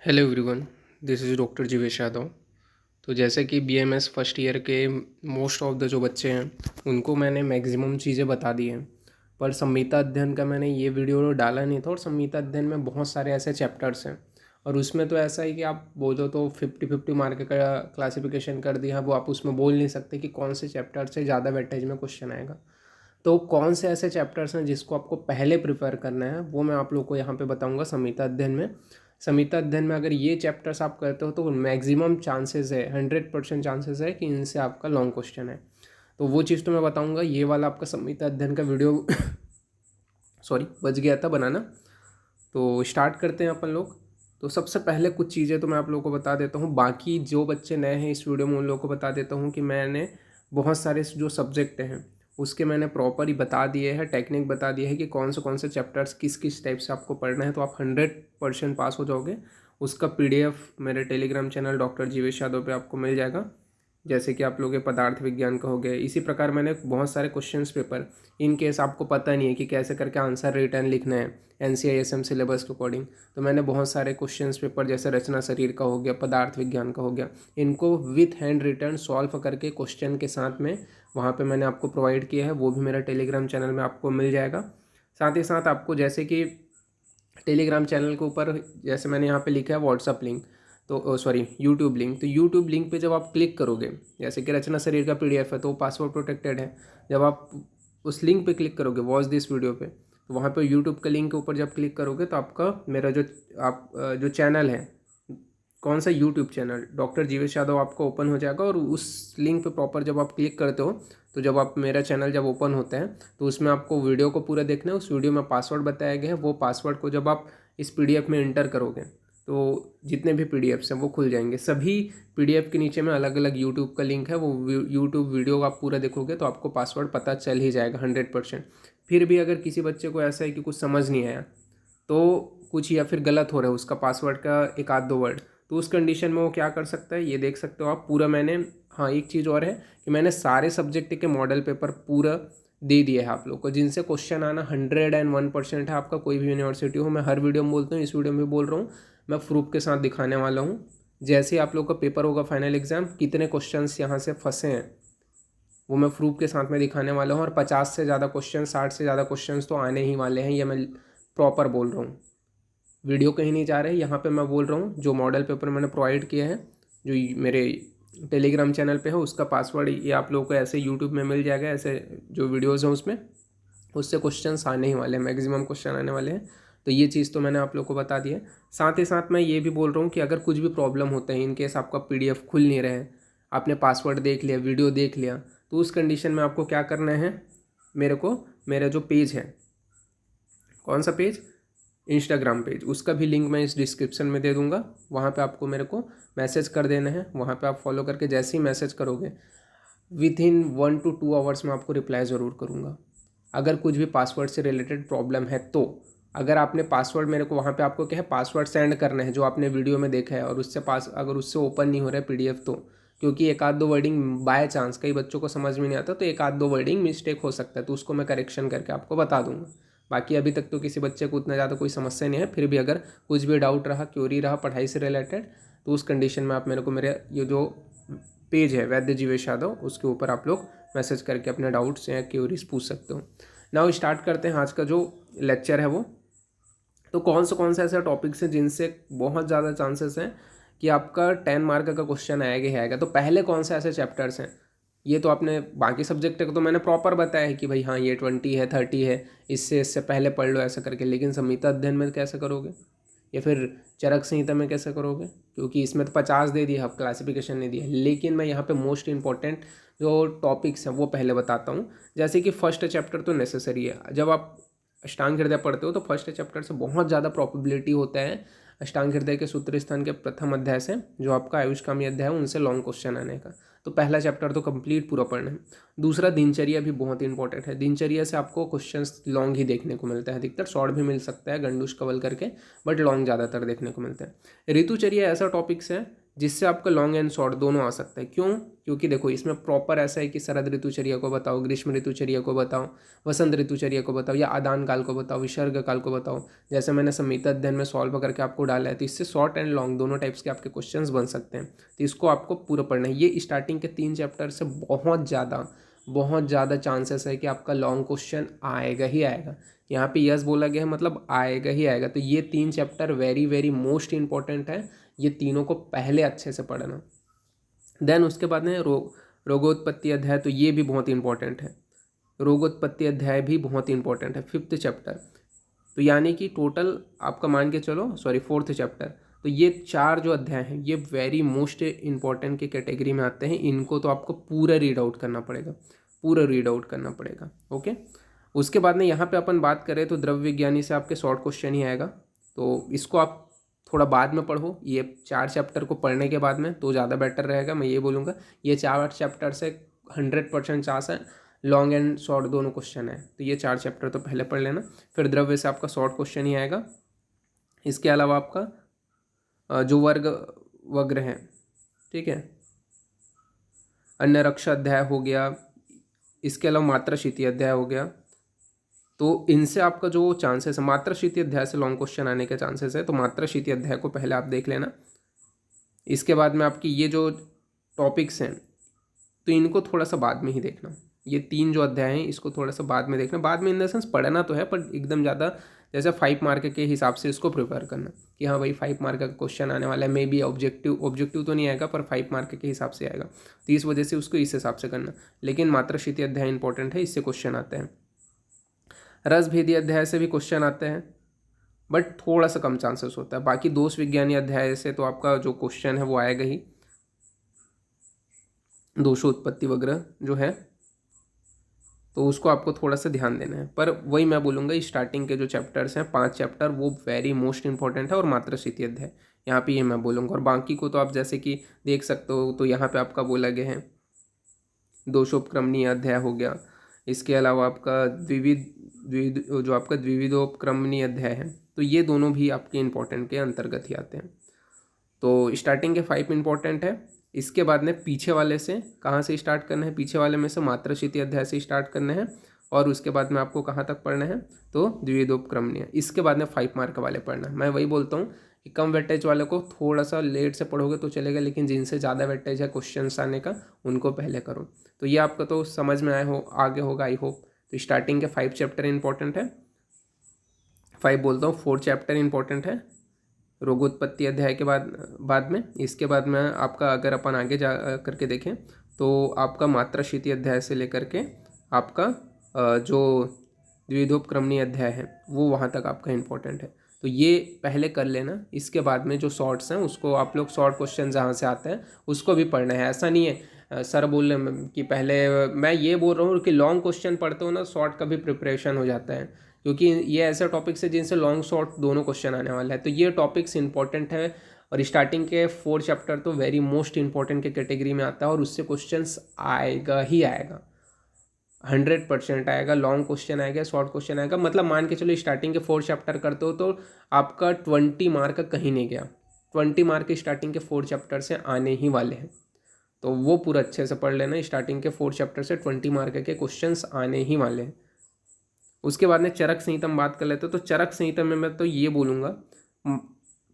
Hello everyone, this is doctor Jivesh Yadav. तो जैसे कि बीएमएस फर्स्ट ईयर के मोस्ट ऑफ द जो बच्चे हैं उनको मैंने मैक्सिमम चीज़ें बता दी हैं, पर संहिता अध्ययन का मैंने ये वीडियो डाला नहीं था। और संहिता अध्ययन में बहुत सारे ऐसे चैप्टर्स हैं और उसमें तो ऐसा है कि आप बोलो तो 50-50 मार्क का क्लासिफिकेशन कर दिया, वो आप उसमें बोल नहीं सकते कि कौन से चैप्टर से ज़्यादा वेटेज में क्वेश्चन आएगा। तो कौन से ऐसे चैप्टर्स हैं जिसको आपको पहले प्रिपेयर करना है वो मैं आप लोग को यहाँ पे बताऊँगा संहिता अध्ययन में। संहिता अध्ययन में अगर ये चैप्टर्स आप करते हो तो मैक्सिमम चांसेस है, 100% चांसेस है कि इनसे आपका लॉन्ग क्वेश्चन है। तो वो चीज़ तो मैं बताऊंगा। ये वाला आपका संहिता अध्ययन का वीडियो सॉरी बच गया था बनाना। तो स्टार्ट करते हैं अपन लोग। तो सबसे पहले कुछ चीज़ें तो मैं आप लोगों को बता देता हूँ, बाकी जो बच्चे नए हैं इस वीडियो में उन लोगों को बता देता हूँ कि मैंने बहुत सारे जो सब्जेक्ट हैं उसके मैंने प्रॉपर ही बता दिए हैं, टेक्निक बता दिए है कि कौन से चैप्टर्स किस किस टाइप से आपको पढ़ना है, तो आप 100% पास हो जाओगे। उसका पीडीएफ मेरे Telegram channel doctor Jivesh Yadav पे आपको मिल जाएगा। जैसे कि आप लोग के पदार्थ विज्ञान का हो गया, इसी प्रकार मैंने बहुत सारे क्वेश्चंस पेपर, इन केस आपको पता नहीं है कि कैसे करके आंसर रिटर्न लिखना है एनसीआईएसएम सिलेबस के अकॉर्डिंग, तो मैंने बहुत सारे क्वेश्चंस पेपर जैसे रचना शरीर का हो गया, पदार्थ विज्ञान का हो गया, इनको विथ हैंड रिटर्न सॉल्व करके क्वेश्चन के साथ में वहाँ पे मैंने आपको प्रोवाइड किया है। वो भी मेरा टेलीग्राम चैनल में आपको मिल जाएगा। साथ ही साथ आपको जैसे कि टेलीग्राम चैनल के ऊपर जैसे मैंने यहाँ पे लिखा है व्हाट्सअप लिंक, तो सॉरी यूट्यूब लिंक, तो यूट्यूब लिंक पे जब आप क्लिक करोगे, जैसे कि रचना शरीर का पीडीएफ है तो पासवर्ड प्रोटेक्टेड है। जब आप उस लिंक पे क्लिक करोगे वॉच दिस वीडियो पे, तो वहाँ पे यूट्यूब के लिंक के ऊपर जब क्लिक करोगे तो आपका मेरा जो चैनल है, कौन सा YouTube channel doctor Jivesh Yadav आपको ओपन हो जाएगा। और उस लिंक पे प्रॉपर जब आप क्लिक करते हो तो जब आप मेरा चैनल जब ओपन होता है तो उसमें आपको वीडियो को पूरा देखना है। उस वीडियो में पासवर्ड बताया गया है, वो पासवर्ड को जब आप इस पीडीएफ में इंटर करोगे तो जितने भी पीडीएफ्स हैं वो खुल जाएंगे। सभी पीडीएफ के नीचे में अलग अलग यूट्यूब का लिंक है, वो यूट्यूब वीडियो आप पूरा देखोगे तो आपको पासवर्ड पता चल ही जाएगा 100%। फिर भी अगर किसी बच्चे को ऐसा है कि कुछ समझ नहीं आया, तो कुछ या फिर गलत हो रहा है उसका पासवर्ड का एक आध दो वर्ड, तो उस कंडीशन में वो क्या कर सकता है ये देख सकते हो आप पूरा। मैंने, हाँ एक चीज़ और है कि मैंने सारे सब्जेक्ट के मॉडल पेपर पूरा दे दिया है आप लोग को, जिनसे क्वेश्चन आना 101% है। आपका कोई भी यूनिवर्सिटी हो, मैं हर वीडियो में बोलता हूँ, इस वीडियो में भी बोल रहा हूँ, मैं प्रूफ के साथ दिखाने वाला हूँ। जैसे ही आप लोग का पेपर होगा फाइनल एग्जाम, कितने क्वेश्चन यहाँ से फंसे हैं वो मैं प्रूफ के साथ में दिखाने वाला हूँ। और 50 से ज़्यादा क्वेश्चन, 60 से ज़्यादा क्वेश्चन तो आने ही वाले हैं, ये मैं प्रॉपर बोल रहा हूँ। वीडियो कहीं नहीं जा रहे, यहाँ पे मैं बोल रहा हूँ जो मॉडल पेपर मैंने प्रोवाइड किया है, जो मेरे टेलीग्राम चैनल पे है, उसका पासवर्ड ये आप लोगों को ऐसे यूट्यूब में मिल जाएगा। ऐसे जो वीडियोज़ हैं उसमें उससे क्वेश्चंस आने ही वाले हैं, मैक्सिमम क्वेश्चन आने वाले हैं। तो ये चीज़ तो मैंने आप लोग को बता दी है। साथ ही साथ मैं ये भी बोल रहा हूँ कि अगर कुछ भी प्रॉब्लम होता है, इन केस आपका पीडीएफ खुल नहीं रहे, आपने पासवर्ड देख लिया, वीडियो देख लिया, तो उस कंडीशन में आपको क्या करना है, मेरा जो पेज है, कौन सा पेज, इंस्टाग्राम पेज, उसका भी लिंक मैं इस डिस्क्रिप्शन में दे दूंगा। वहाँ पे आपको मेरे को मैसेज कर देना है। वहाँ पे आप फॉलो करके जैसे ही मैसेज करोगे विथ इन 1 to 2 आवर्स में आपको रिप्लाई ज़रूर करूँगा। अगर कुछ भी पासवर्ड से रिलेटेड प्रॉब्लम है तो, अगर आपने पासवर्ड मेरे को वहाँ पे आपको क्या है पासवर्ड सेंड करना है जो आपने वीडियो में देखा है, और उससे अगर उससे ओपन नहीं हो रहा है पीडीएफ, तो क्योंकि एक आध दो वर्डिंग बाय चांस कई बच्चों को समझ में नहीं आता, तो एक आध दो वर्डिंग मिस्टेक हो सकता है, तो उसको मैं करेक्शन करके आपको बता दूंगा। बाकी अभी तक तो किसी बच्चे को उतना ज़्यादा कोई समस्या नहीं है। फिर भी अगर कुछ भी डाउट रहा, क्यूरी रहा पढ़ाई से रिलेटेड, तो उस कंडीशन में आप मेरे को मेरे ये जो पेज है वैद्य जीवेश यादव, उसके ऊपर आप लोग मैसेज करके अपने डाउट्स या क्यूरीज पूछ सकते हो। नाउ स्टार्ट करते हैं आज का जो लेक्चर है वो। तो कौन से ऐसे टॉपिक्स हैं जिनसे बहुत ज़्यादा चांसेस हैं कि आपका 10 मार्क का क्वेश्चन आएगा ही आएगा। तो पहले कौन से ऐसे चैप्टर्स हैं, ये तो आपने बाकी सब्जेक्ट का तो मैंने प्रॉपर बताया है कि भाई हाँ ये 20 है, 30 है, इससे पहले पढ़ लो ऐसा करके। लेकिन संहिता अध्ययन में कैसे करोगे, या फिर चरक संहिता में कैसे करोगे, क्योंकि इसमें तो 50 दे दिया, अब क्लासिफिकेशन नहीं दिया। लेकिन मैं यहाँ पे मोस्ट इंपॉर्टेंट जो टॉपिक्स हैं वो पहले बताता हूँ। जैसे कि फर्स्ट चैप्टर तो नेसेसरी है। जब आप अष्टांग हृदय पढ़ते हो तो फर्स्ट चैप्टर से बहुत ज़्यादा प्रोबेबिलिटी होता है अष्टांग हृदय के सूत्र स्थान के प्रथम अध्याय से, जो आपका आयुष्कामी अध्याय है, उनसे लॉन्ग क्वेश्चन आने का। तो पहला चैप्टर तो कंप्लीट पूरा पढ़ना है। दूसरा दिनचर्या भी बहुत इंपॉर्टेंट है। दिनचर्या से आपको क्वेश्चंस लॉन्ग ही देखने को मिलता है, अधिकतर शॉर्ट भी मिल सकता है गंडूश कवल करके, बट लॉन्ग ज़्यादातर देखने को मिलता है। ऋतुचर्या ऐसा टॉपिक्स है जिससे आपका लॉन्ग एंड शॉर्ट दोनों आ सकता है। क्यों? क्योंकि देखो इसमें प्रॉपर ऐसा है कि शरद ऋतुचर्या को बताओ, ग्रीष्म ऋतुचर्या को बताओ, वसंत ऋतुचर्या को बताओ, या आदान काल को बताओ, विसर्ग काल को बताओ, जैसे मैंने संहिता अध्ययन में सॉल्व करके आपको डाला है। तो इससे शॉर्ट एंड लॉन्ग दोनों टाइप्स के आपके क्वेश्चंस बन सकते हैं। तो इसको आपको पूरा पढ़ना है। ये स्टार्टिंग के 3 चैप्टर से बहुत ज़्यादा चांसेस है कि आपका लॉन्ग क्वेश्चन आएगा ही आएगा। यहाँ पे यस बोला गया है मतलब आएगा ही आएगा। तो ये 3 chapter very very most important है। ये तीनों को पहले अच्छे से पढ़ना। देन उसके बाद में रोगोत्पत्ति अध्याय, तो ये भी बहुत इंपॉर्टेंट है। रोगोत्पत्ति अध्याय भी बहुत इंपॉर्टेंट है, 5th चैप्टर। तो यानी कि टोटल आपका मान के चलो 4th चैप्टर। तो ये 4 जो अध्याय हैं ये वेरी मोस्ट इंपॉर्टेंट की कैटेगरी में आते हैं। इनको तो आपको पूरा रीड आउट करना पड़ेगा, पूरा रीड आउट करना पड़ेगा। ओके, उसके बाद में यहाँ पे अपन बात करें तो द्रव्य विज्ञानी से आपके शॉर्ट क्वेश्चन ही आएगा। तो इसको आप थोड़ा बाद में पढ़ो, ये 4 चैप्टर को पढ़ने के बाद में तो ज़्यादा बेटर रहेगा। मैं ये बोलूँगा ये 4 चैप्टर से 100% चांस है लॉन्ग एंड शॉर्ट दोनों क्वेश्चन है। तो ये 4 चैप्टर तो पहले पढ़ लेना, फिर द्रव्य से आपका शॉर्ट क्वेश्चन ही आएगा। इसके अलावा आपका जो वर्ग वग्र है, ठीक है, अन्य रक्षा अध्याय हो गया, इसके अलावा मात्राशीति अध्याय हो गया। तो इनसे आपका जो चांसेस है, मात्राशीति अध्याय से लॉन्ग क्वेश्चन आने के चांसेस है। तो मात्राशीति अध्याय को पहले आप देख लेना। इसके बाद में आपकी ये जो टॉपिक्स हैं तो इनको थोड़ा सा बाद में ही देखना। ये 3 जो अध्याय हैं इसको थोड़ा सा बाद में देखना। बाद में इन द सेंस पढ़ना तो है पर एकदम ज़्यादा जैसे 5 मार्क के हिसाब से इसको प्रिपेयर करना कि हाँ भाई 5 मार्क का क्वेश्चन आने वाला है। मे बी ऑब्जेक्टिव तो नहीं आएगा पर 5 मार्क के हिसाब से आएगा। तो इस वजह से उसको इस हिसाब से करना। लेकिन मात्राशीति अध्याय इंपॉर्टेंट है, इससे क्वेश्चन आते हैं। रसभेदी अध्याय से भी क्वेश्चन आते हैं बट थोड़ा सा कम चांसेस होता है। बाकी दोष विज्ञानी अध्याय से तो आपका जो क्वेश्चन है वो आएगा ही। दोषोत्पत्ति वगैरह जो है तो उसको आपको थोड़ा सा ध्यान देना है। पर वही मैं बोलूँगा स्टार्टिंग के जो चैप्टर्स हैं 5 चैप्टर वो वेरी मोस्ट इंपॉर्टेंट है। और मात्राशीति अध्याय यहाँ पे ये मैं बोलूँगा। और बाकी को तो आप जैसे कि देख सकते हो तो यहाँ पे आपका बोला गया है दोषोपक्रमणीय अध्याय हो गया। इसके अलावा आपका जो आपका द्विविधोपक्रमणीय अध्याय है तो ये दोनों भी आपके इंपॉर्टेंट के अंतर्गत ही आते हैं। तो स्टार्टिंग के 5 इंपॉर्टेंट है। इसके बाद में पीछे वाले से कहाँ से स्टार्ट करना है, पीछे वाले में से मात्राशीति अध्याय से स्टार्ट करना है। और उसके बाद में आपको कहाँ तक पढ़ना है तो द्विविधोपक्रमणीय। इसके बाद में 5 मार्क वाले पढ़ना है। मैं वही बोलता हूँ कि कम वेटेज वाले को थोड़ा सा लेट से पढ़ोगे तो चलेगा, लेकिन जिनसे ज़्यादा वेटेज है क्वेश्चन आने का उनको पहले करो। तो ये आपका तो समझ में आगे होगा आई होप। तो स्टार्टिंग के 5 चैप्टर इंपॉर्टेंट है, 5 बोलता हूँ, 4 चैप्टर इंपॉर्टेंट है रोगोत्पत्ति अध्याय के बाद में। इसके बाद में आपका अगर अपन आगे जा करके देखें तो आपका मात्राशीति अध्याय से लेकर के आपका जो द्विविधोपक्रमणीय अध्याय है वो वहाँ तक आपका इम्पोर्टेंट है। तो ये पहले कर लेना। इसके बाद में जो शॉर्ट्स हैं उसको आप लोग शॉर्ट क्वेश्चन जहाँ से आते हैं उसको भी पढ़ना है। ऐसा नहीं है सर बोल रहे कि पहले, मैं ये बोल रहा हूँ कि लॉन्ग क्वेश्चन पढ़ते हो ना शॉर्ट का भी प्रिपरेशन हो जाता है, क्योंकि ये ऐसे टॉपिक्स है जिनसे लॉन्ग शॉर्ट दोनों क्वेश्चन आने वाला है। तो ये टॉपिक्स इंपॉर्टेंट है। और स्टार्टिंग के 4 चैप्टर तो वेरी मोस्ट इंपॉर्टेंट के कैटेगरी में आता है और उससे क्वेश्चंस आएगा ही आएगा, 100% आएगा। लॉन्ग क्वेश्चन आएगा, शॉर्ट क्वेश्चन आएगा। मतलब मान के चलो स्टार्टिंग के 4 चैप्टर करते हो तो आपका 20 मार्क कहीं नहीं गया। 20 मार्क स्टार्टिंग के 4 चैप्टर से आने ही वाले हैं। तो वो पूरा अच्छे से पढ़ लेना। स्टार्टिंग के 4 चैप्टर से 20 मार्क के क्वेश्चंस आने ही वाले हैं। उसके बाद में चरक संहिता में बात कर लेते हैं। तो चरक संहिता में मैं तो ये बोलूँगा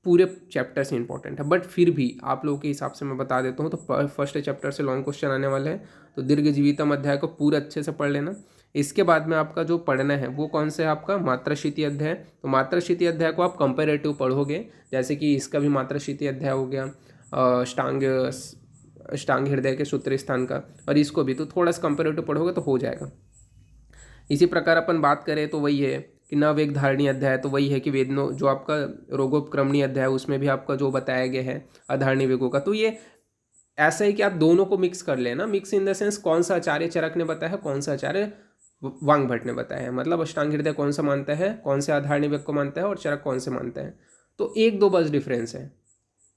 पूरे चैप्टर से इंपॉर्टेंट है, बट फिर भी आप लोगों के हिसाब से मैं बता देता हूँ। तो फर्स्ट चैप्टर से लॉन्ग क्वेश्चन आने वाले हैं तो दीर्घजीवितम अध्याय को पूरा अच्छे से पढ़ लेना। इसके बाद में आपका जो पढ़ना है वो कौन सा है आपका मात्राशीति अध्याय। तो मात्राशीति अध्याय को आप कंपेरेटिव पढ़ोगे, जैसे कि इसका भी मात्राशीति अध्याय हो गया अष्टांग हृदय के सूत्र स्थान का, और इसको भी तो थोड़ा सा कंपेरेटिव पढ़ोगे तो हो जाएगा। इसी प्रकार अपन बात करें तो वही है कि नववेग धारणी अध्याय, तो वही है कि वेदनो जो आपका रोगोपक्रमणीय अध्याय उसमें भी आपका जो बताया गया है अधारणी वेगों का। तो ये ऐसा है कि आप दोनों को मिक्स कर लेना। मिक्स इन द सेंस कौन सा आचार्य चरक ने बताया है, कौन सा आचार्य वांग भट्ट ने बताया है। मतलब अष्टांग हृदय कौन सा मानता है, कौन से अधारणी वेग को मानता है, और चरक कौन से मानता है। तो 1-2 बस डिफरेंस है।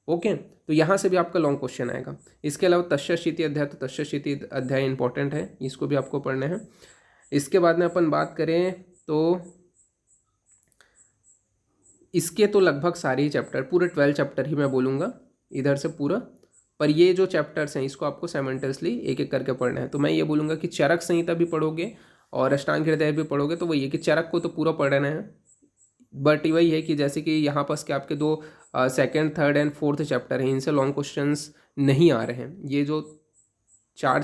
ओके, तो यहाँ से भी आपका लॉन्ग क्वेश्चन आएगा। इसके अलावा तस्यशीति अध्याय, तो तस्यशीति अध्याय इंपॉर्टेंट है, इसको भी आपको पढ़ना है। इसके बाद में अपन बात करें तो इसके तो लगभग सारे ही चैप्टर, पूरे 12 चैप्टर ही मैं बोलूँगा इधर से पूरा। पर ये जो चैप्टर्स हैं इसको आपको साइमल्टेनियसली एक एक करके पढ़ना है। तो मैं ये बोलूँगा कि चरक संहिता भी पढ़ोगे और अष्टांग हृदय भी पढ़ोगे तो वही है कि चरक को तो पूरा पढ़ना है, बट वही है कि जैसे कि यहाँ पास के आपके दो second third and fourth chapter हैं, इनसे लॉन्ग क्वेश्चंस नहीं आ रहे हैं। ये जो 3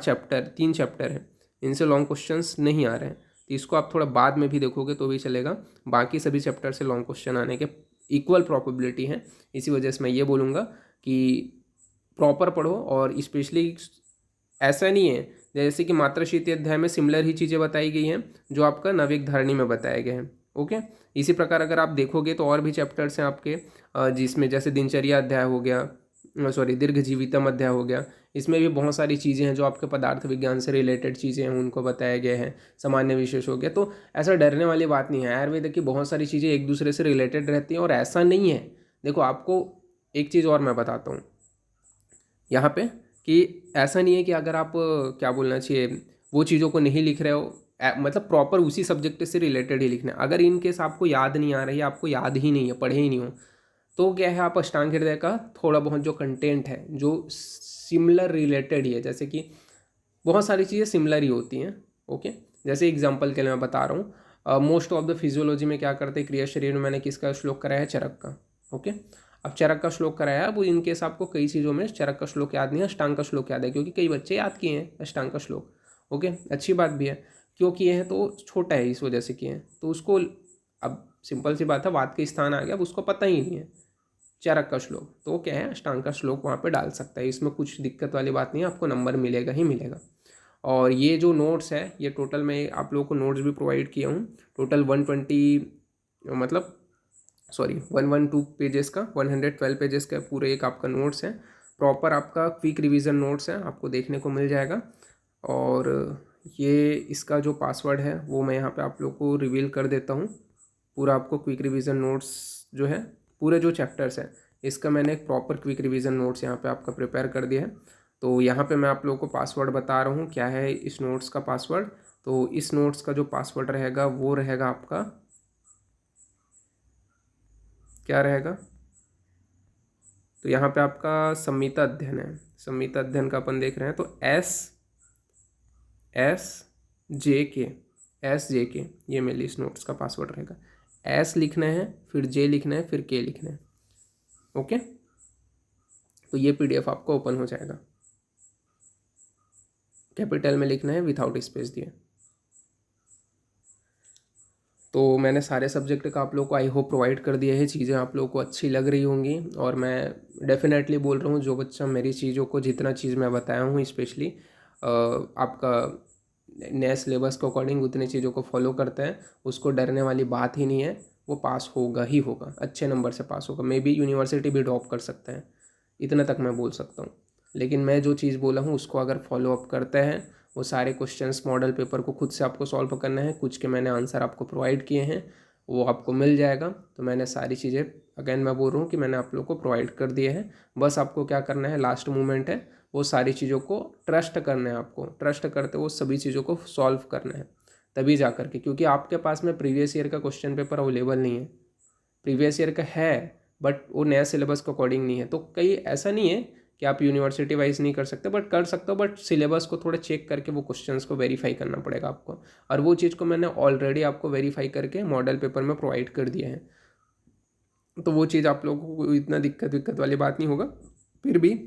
चैप्टर हैं इनसे लॉन्ग क्वेश्चंस नहीं आ रहे हैं, तो इसको आप थोड़ा बाद में भी देखोगे तो भी चलेगा। बाकी सभी चैप्टर से लॉन्ग क्वेश्चन आने के इक्वल प्रॉबिलिटी है। इसी वजह से मैं ये बोलूँगा कि प्रॉपर पढ़ो। और स्पेशली ऐसा नहीं है जैसे कि मात्राशीति अध्याय में सिमिलर ही चीज़ें बताई गई हैं जो आपका नवयुग धारणी में बताए गए हैं। ओके, इसी प्रकार अगर आप देखोगे तो और भी चैप्टर्स हैं आपके, जिसमें जैसे दिनचर्या अध्याय हो गया, सॉरी दीर्घ जीवितम अध्याय हो गया, इसमें भी बहुत सारी चीज़ें हैं जो आपके पदार्थ विज्ञान से रिलेटेड चीज़ें हैं उनको बताया गया है। सामान्य विशेष हो गया, तो ऐसा डरने वाली बात नहीं है। आयुर्वेद की बहुत सारी चीज़ें एक दूसरे से रिलेटेड रहती हैं और ऐसा नहीं है। देखो आपको एक चीज़ और मैं बताता हूँ यहाँ पे कि ऐसा नहीं है कि अगर आप क्या बोलना चाहिए वो चीज़ों को नहीं लिख रहे हो, मतलब प्रॉपर उसी सब्जेक्ट से रिलेटेड ही लिखना है। अगर इन केस आपको याद नहीं आ रही है, आपको याद ही नहीं है, पढ़े ही नहीं हो, तो क्या है आप अष्टांग हृदय का थोड़ा बहुत जो कंटेंट है जो सिमिलर रिलेटेड ही है, जैसे कि बहुत सारी चीज़ें सिमिलर ही होती हैं। ओके, जैसे एग्जांपल के लिए मैं बता रहा हूँ, मोस्ट ऑफ द फिजियोलॉजी में क्या करते हैं, क्रिया शरीर में मैंने किसका श्लोक कराया है, चरक का। ओके, अब चरक का श्लोक कराया है। अब इनकेस आपको कई चीज़ों में चरक का श्लोक याद नहीं है, अष्टांग का श्लोक याद है, क्योंकि कई बच्चे याद किए हैं अष्टांग का श्लोक। ओके, अच्छी बात भी है, क्यों किए हैं तो छोटा है इस वजह से किए हैं, तो उसको अब सिंपल सी बात है वात के स्थान आ गया, अब उसको पता ही नहीं है चरक का श्लोक, तो क्या है अष्टांग का श्लोक वहाँ पे डाल सकता है। इसमें कुछ दिक्कत वाली बात नहीं है, आपको नंबर मिलेगा ही मिलेगा। और ये जो नोट्स है ये टोटल मैं आप लोगों को नोट्स भी प्रोवाइड किया हूँ, टोटल 120 मतलब सॉरी 112 पेजेस का, 112 पेजेस का पूरे एक आपका नोट्स है। प्रॉपर आपका क्विक रिवीजन नोट्स है, आपको देखने को मिल जाएगा। और ये इसका जो पासवर्ड है वो मैं यहाँ पे आप लोग को रिवील कर देता हूँ। पूरा आपको क्विक रिवीजन नोट्स जो है पूरे जो चैप्टर्स हैं इसका मैंने एक प्रॉपर क्विक रिवीजन नोट्स यहाँ पे आपका प्रिपेयर कर दिया है। तो यहाँ पे मैं आप लोगों को पासवर्ड बता रहा हूँ क्या है इस नोट्स का पासवर्ड। तो इस नोट्स का जो पासवर्ड रहेगा वो रहेगा आपका, क्या रहेगा, तो यहाँ पे आपका संहिता अध्ययन है, संहिता अध्ययन का अपन देख रहे हैं, तो एस जे के ये मेरे इस नोट्स का पासवर्ड रहेगा। एस लिखना है, फिर जे लिखना है, फिर के लिखना है। ओके, तो ये पीडीएफ आपको ओपन हो जाएगा, कैपिटल में लिखना है विथआउट स्पेस दिए। तो मैंने सारे सब्जेक्ट का आप लोग को आई होप प्रोवाइड कर दिया है, चीज़ें आप लोगों को अच्छी लग रही होंगी। और मैं डेफिनेटली बोल रहा हूँ जो बच्चा मेरी चीज़ों को जितना चीज़ मैं बताया हूँ स्पेशली आपका नए सिलेबस के अकॉर्डिंग उतनी चीज़ों को फॉलो करते हैं, उसको डरने वाली बात ही नहीं है, वो पास होगा ही होगा, अच्छे नंबर से पास होगा। मे बी यूनिवर्सिटी भी ड्रॉप कर सकते हैं, इतना तक मैं बोल सकता हूँ। लेकिन मैं जो चीज़ बोला हूँ उसको अगर फॉलो अप करते हैं, वो सारे क्वेश्चंस मॉडल पेपर को खुद से आपको सॉल्व करना है, कुछ के मैंने आंसर आपको प्रोवाइड किए हैं वो आपको मिल जाएगा। तो मैंने सारी चीज़ें अगेन मैं बोल रहा हूँ कि मैंने आप लोग को प्रोवाइड कर दिए हैं, बस आपको क्या करना है, लास्ट मोमेंट है, वो सारी चीज़ों को ट्रस्ट करना है। आपको ट्रस्ट करते वो सभी चीज़ों को सॉल्व करना है तभी जा कर के, क्योंकि आपके पास में प्रीवियस ईयर का क्वेश्चन पेपर अवेलेबल नहीं है, प्रीवियस ईयर का है बट वो नया सिलेबस के अकॉर्डिंग नहीं है। तो कई ऐसा नहीं है कि आप यूनिवर्सिटी वाइज नहीं कर सकते, बट कर सकते हो, बट सिलेबस को थोड़ा चेक करके वो क्वेश्चंस को वेरीफाई करना पड़ेगा आपको। और वो चीज़ को मैंने ऑलरेडी आपको वेरीफाई करके मॉडल पेपर में प्रोवाइड कर दिया है, तो वो चीज़ आप लोगों को इतना दिक्कत वाली बात नहीं होगा। फिर भी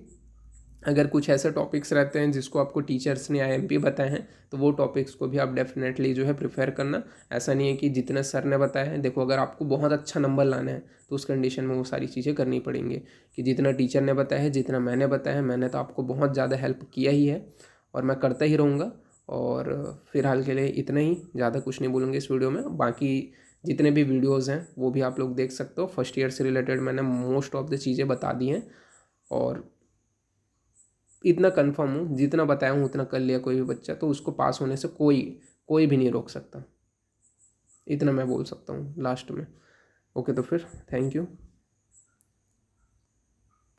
अगर कुछ ऐसे टॉपिक्स रहते हैं जिसको आपको टीचर्स ने आईएमपी बताए हैं तो वो टॉपिक्स को भी आप डेफिनेटली जो है प्रिफेयर करना। ऐसा नहीं है कि जितने सर ने बताया है, देखो अगर आपको बहुत अच्छा नंबर लाना है तो उस कंडीशन में वो सारी चीज़ें करनी पड़ेंगी, कि जितना टीचर ने बताया है, जितना मैंने बताया है, मैंने तो आपको बहुत ज़्यादा हेल्प किया ही है और मैं करता ही रहूँगा। और फिलहाल के लिए इतना ही, ज़्यादा कुछ नहीं बोलूँगी इस वीडियो में। बाकी जितने भी वीडियोज़ हैं वो भी आप लोग देख सकते हो, फर्स्ट ईयर से रिलेटेड मैंने मोस्ट ऑफ द चीज़ें बता दी हैं। और इतना कंफर्म हूँ जितना बताया हूँ उतना कर लिया कोई भी बच्चा तो उसको पास होने से कोई कोई भी नहीं रोक सकता, इतना मैं बोल सकता हूँ लास्ट में। ओके, तो फिर थैंक यू।